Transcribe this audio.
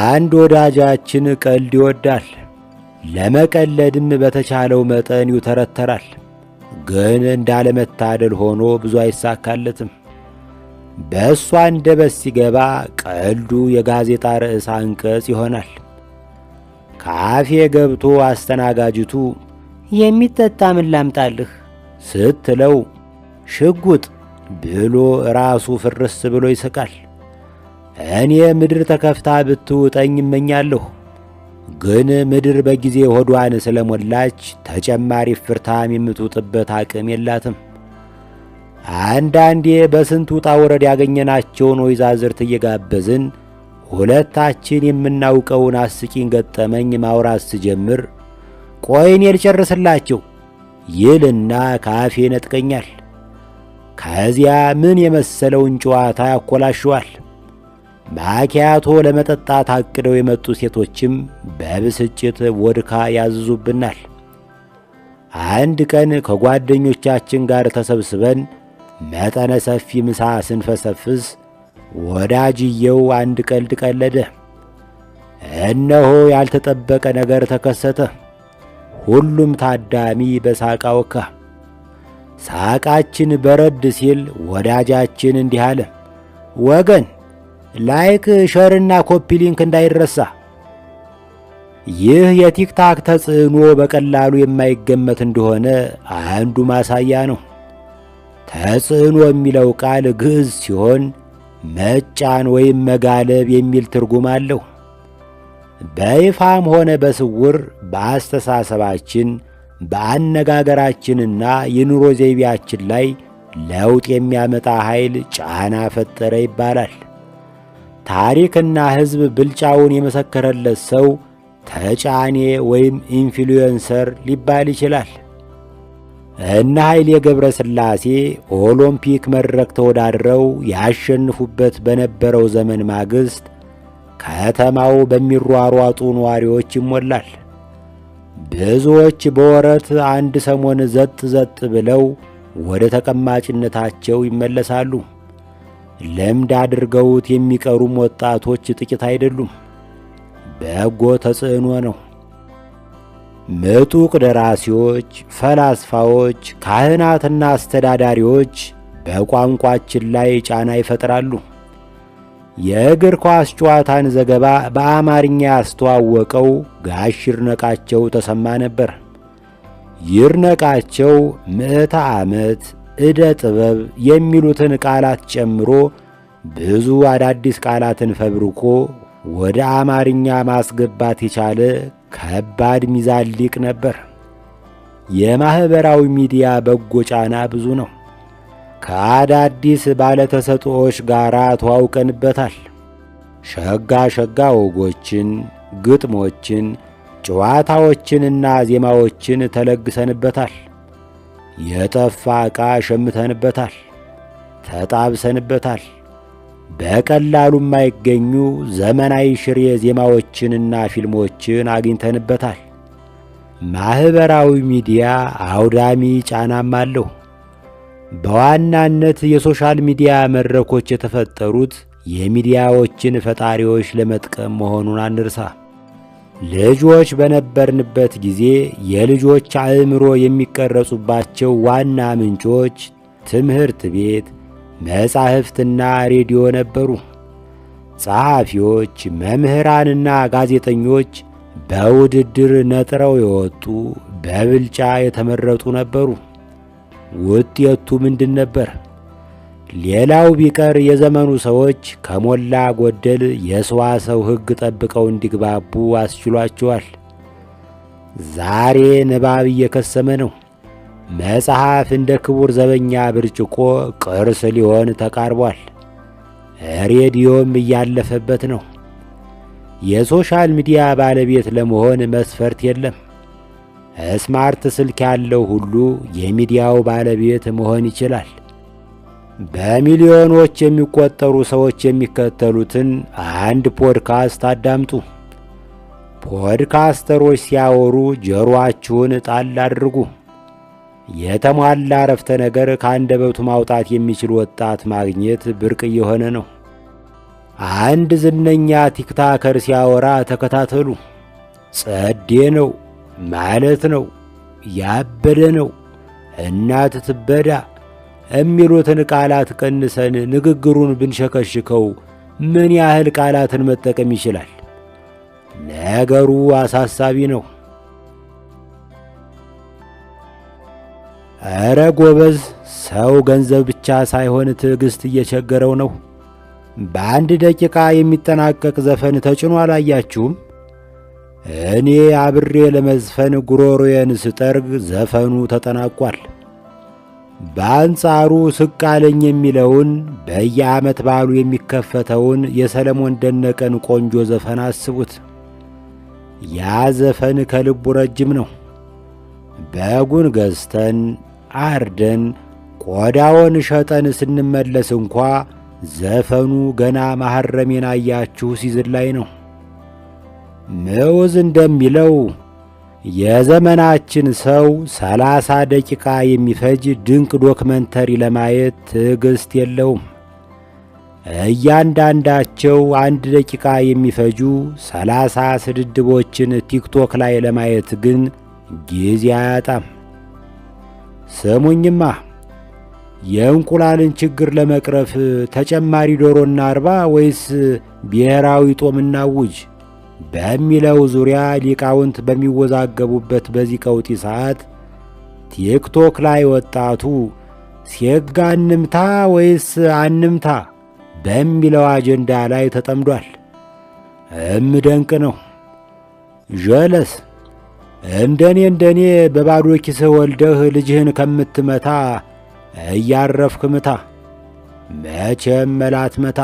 አንድ ወዳጃችን ቀልድ ይወዳል። ለመቀለድም በተቻለው መጠን ይውተረተራል። ግን እንዳለመታደል ሆኖ ብዙ አይሳካለትም። በእሷ አንደበት ሲገባ ቀልዱ የጋዜጣ ርዕሰ አንቀጽ ይሆናል። ካፌ ገብቶ አስተናጋጅቱ የሚጠጣ ምን ላምጣልህ ስትለው ሽጉጥ ብሎ ራሱ ፍርስ ብሎ ይስቃል። እኔ ምድር ተከፍታ ብትውጠኝ እመኛለሁ። ግን ምድር በጊዜ ሆዷን ስለሞላች ተጨማሪ ፍርታም የምትውጥበት አቅም የላትም። አንዳንዴ በስንት ውጣ ውረድ ያገኘናቸውን ወይዛዝርት እየጋበዝን ሁለታችን የምናውቀውን አስቂኝ ገጠመኝ ማውራት ስጀምር ቆይ እኔ ልጨርስላቸው ይልና ካፌ ነጥቀኛል። ከዚያ ምን የመሰለውን ጨዋታ ያኮላሸዋል። ማኪያቶ ለመጠጣት አቅደው የመጡ ሴቶችም በብስጭት ወድካ ያዝዙብናል። አንድ ቀን ከጓደኞቻችን ጋር ተሰብስበን መጠነ ሰፊ ምሳ ስንፈሰፍስ ወዳጅየው አንድ ቀልድ ቀለደ። እነሆ ያልተጠበቀ ነገር ተከሰተ። ሁሉም ታዳሚ በሳቅ አወካ። ሳቃችን በረድ ሲል ወዳጃችን እንዲህ አለ፣ ወገን ላይክ ሸርና ኮፒ ሊንክ እንዳይረሳ። ይህ የቲክታክ ተጽዕኖ በቀላሉ የማይገመት እንደሆነ አንዱ ማሳያ ነው። ተጽዕኖ የሚለው ቃል ግዕዝ ሲሆን መጫን ወይም መጋለብ የሚል ትርጉም አለው። በይፋም ሆነ በስውር በአስተሳሰባችን በአነጋገራችንና የኑሮ ዘይቤያችን ላይ ለውጥ የሚያመጣ ኃይል ጫና ፈጠረ ይባላል። ታሪክና ሕዝብ ብልጫውን የመሰከረለት ሰው ተጫኔ ወይም ኢንፍሉዌንሰር ሊባል ይችላል። እነ ኃይሌ ገብረ ሥላሴ ኦሎምፒክ መድረክ ተወዳድረው ያሸንፉበት በነበረው ዘመን ማግስት ከተማው በሚሯሯጡ ነዋሪዎች ይሞላል። ብዙዎች በወረት አንድ ሰሞን ዘጥ ዘጥ ብለው ወደ ተቀማጭነታቸው ይመለሳሉ። ልምድ አድርገውት የሚቀሩም ወጣቶች ጥቂት አይደሉም። በጎ ተጽዕኖ ነው። ምጡቅ ደራሲዎች፣ ፈላስፋዎች፣ ካህናትና አስተዳዳሪዎች በቋንቋችን ላይ ጫና ይፈጥራሉ። የእግር ኳስ ጨዋታን ዘገባ በአማርኛ ያስተዋወቀው ጋሽ ይድነቃቸው ተሰማ ነበር። ይድነቃቸው ምዕተ ዓመት፣ ዕደ ጥበብ የሚሉትን ቃላት ጨምሮ ብዙ አዳዲስ ቃላትን ፈብርኮ ወደ አማርኛ ማስገባት የቻለ ከባድ ሚዛን ሊቅ ነበር። የማኅበራዊ ሚዲያ በጎ ጫና ብዙ ነው። ከአዳዲስ ባለተሰጥኦዎች ጋር ተዋውቀንበታል። ሸጋ ሸጋ ወጎችን፣ ግጥሞችን፣ ጨዋታዎችንና ዜማዎችን ተለግሰንበታል። የጠፋ ዕቃ ሸምተንበታል፣ ተጣብሰንበታል። በቀላሉ የማይገኙ ዘመናዊ ሽሬ ዜማዎችንና ፊልሞችን አግኝተንበታል። ማኅበራዊ ሚዲያ አውዳሚ ጫናም አለው። በዋናነት የሶሻል ሚዲያ መድረኮች የተፈጠሩት የሚዲያዎችን ፈጣሪዎች ለመጥቀም መሆኑን አንርሳ። ልጆች በነበርንበት ጊዜ የልጆች አእምሮ የሚቀረጹባቸው ዋና ምንጮች ትምህርት ቤት፣ መጻሕፍትና ሬዲዮ ነበሩ። ጸሐፊዎች፣ መምህራንና ጋዜጠኞች በውድድር ነጥረው የወጡ በብልጫ የተመረጡ ነበሩ። ውጤቱ ምንድን ነበር? ሌላው ቢቀር የዘመኑ ሰዎች ከሞላ ጎደል የሰዋሰው ሕግ ጠብቀው እንዲግባቡ አስችሏቸዋል። ዛሬ ንባብ እየከሰመ ነው። መጽሐፍ እንደ ክቡር ዘበኛ ብርጭቆ ቅርስ ሊሆን ተቃርቧል። ሬዲዮም እያለፈበት ነው። የሶሻል ሚዲያ ባለቤት ለመሆን መስፈርት የለም። ስማርት ስልክ ያለው ሁሉ የሚዲያው ባለቤት መሆን ይችላል። በሚሊዮኖች የሚቆጠሩ ሰዎች የሚከተሉትን አንድ ፖድካስት አዳምጡ። ፖድካስተሮች ሲያወሩ ጆሮአችሁን ጣል አድርጉ። የተሟላ አረፍተ ነገር ከአንደበቱ ማውጣት የሚችል ወጣት ማግኘት ብርቅ እየሆነ ነው። አንድ ዝነኛ ቲክታከር ሲያወራ ተከታተሉ። ጸዴ ነው ማለት ነው፣ ያበደ ነው፣ እናት ትበዳ የሚሉትን ቃላት ቀንሰን ንግግሩን ብንሸከሽከው ምን ያህል ቃላትን መጠቀም ይችላል? ነገሩ አሳሳቢ ነው። ኧረ ጎበዝ፣ ሰው ገንዘብ ብቻ ሳይሆን ትዕግሥት እየቸገረው ነው። በአንድ ደቂቃ የሚጠናቀቅ ዘፈን ተጭኖ አላያችሁም? እኔ አብሬ ለመዝፈን ጉሮሮዬን ስጠርግ ዘፈኑ ተጠናቋል። በአንጻሩ ስቃለኝ የሚለውን በየዓመት በዓሉ የሚከፈተውን የሰለሞን ደነቀን ቆንጆ ዘፈን አስቡት። ያ ዘፈን ከልቡ ረጅም ነው። በጉን ገዝተን አርደን ቆዳውን ሸጠን ስንመለስ እንኳ ዘፈኑ ገና መሐረሜን አያችሁ ሲዝን ላይ ነው። ምዑዝ እንደሚለው የዘመናችን ሰው 30 ደቂቃ የሚፈጅ ድንቅ ዶክመንተሪ ለማየት ትዕግሥት የለውም። እያንዳንዳቸው 1 ደቂቃ የሚፈጁ 30 ስድድቦችን ቲክቶክ ላይ ለማየት ግን ጊዜ አያጣም። ስሙኝማ፣ የእንቁላልን ችግር ለመቅረፍ ተጨማሪ ዶሮና አርባ ወይስ ብሔራዊ ጦም እናውጅ በሚለው ዙሪያ ሊቃውንት በሚወዛገቡበት በዚህ ቀውጢ ሰዓት ቲክቶክ ላይ ወጣቱ ሴጋ እንምታ ወይስ አንምታ በሚለው አጀንዳ ላይ ተጠምዷል። እምደንቅ ነው። ዠለስ እንደኔ በባዶ ኪስህ ወልደህ ልጅህን ከምትመታ እያረፍክ ምታ። መቼም መላት መታ